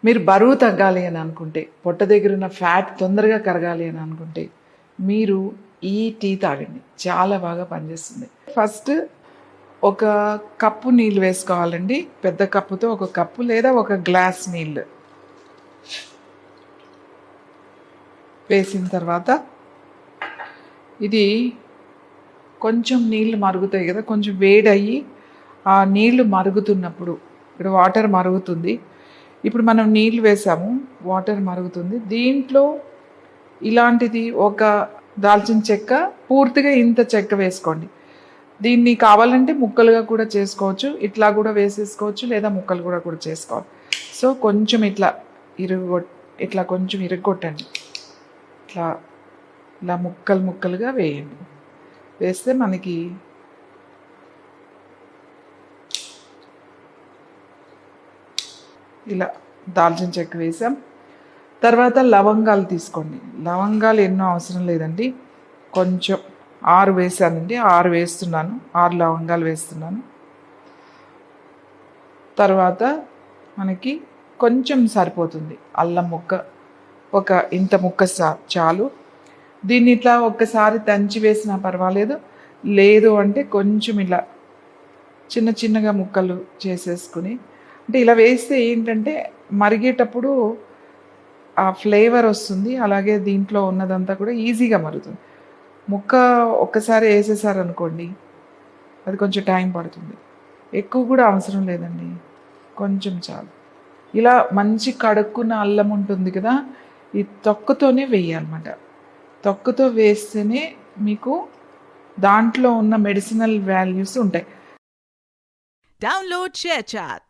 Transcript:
మీరు బరువు తగ్గాలి అని అనుకుంటే, పొట్ట దగ్గర ఉన్న ఫ్యాట్ తొందరగా కరగాలి అని అనుకుంటే, మీరు ఈ టీ తాగండి. చాలా బాగా పనిచేస్తుంది. ఫస్ట్ ఒక కప్పు నీళ్ళు వేసుకోవాలండి. పెద్ద కప్పుతో ఒక కప్పు లేదా ఒక గ్లాస్ నీళ్ళు వేసిన తర్వాత, ఇది కొంచెం నీళ్ళు మరుగుతాయి కదా, కొంచెం వేడయ్యి ఆ నీళ్లు మరుగుతున్నప్పుడు, ఇప్పుడు వాటర్ మరుగుతుంది, ఇప్పుడు మనం నీళ్ళు వేసాము, వాటర్ మరుగుతుంది, దీంట్లో ఇలాంటిది ఒక దాల్చిన చెక్క, పూర్తిగా ఇంత చెక్క వేసుకోండి. దీన్ని కావాలంటే ముక్కలుగా కూడా చేసుకోవచ్చు, ఇట్లా కూడా వేసేసుకోవచ్చు, లేదా ముక్కలు కూడా చేసుకోవాలి. సో కొంచెం ఇట్లా ఇట్లా కొంచెం ఇరగొట్టండి, ఇట్లా ఇలా ముక్కలుగా వేయండి. వేస్తే మనకి ఇలా దాల్చిన చెక్క వేసాం. తర్వాత లవంగాలు తీసుకోండి. లవంగాలు ఎన్నో అవసరం లేదండి, కొంచెం 6 వేసానండి, 6 వేస్తున్నాను, 6 లవంగాలు వేస్తున్నాను. తర్వాత మనకి కొంచెం సరిపోతుంది అల్లం ముక్క, ఒక ఇంత ముక్క చాలు. దీన్ని ఇట్లా ఒక్కసారి దంచి వేసినా పర్వాలేదు, లేదు అంటే కొంచెం ఇలా చిన్నగా ముక్కలు చేసేసుకుని, అంటే ఇలా వేస్తే ఏంటంటే మరిగేటప్పుడు ఆ ఫ్లేవర్ వస్తుంది, అలాగే దీంట్లో ఉన్నదంతా కూడా ఈజీగా మరుగుతుంది. ముక్క ఒక్కసారి వేసేసారనుకోండి, అది కొంచెం టైం పడుతుంది. ఎక్కువ కూడా అవసరం లేదండి, కొంచెం చాలు. ఇలా మంచి కడుక్కున్న అల్లం ఉంటుంది కదా, ఈ తొక్కతోనే వేయాలన్నమాట. తొక్కతో వేస్తేనే మీకు దాంట్లో ఉన్న మెడిసినల్ వాల్యూస్ ఉంటాయి. Download ShareChat.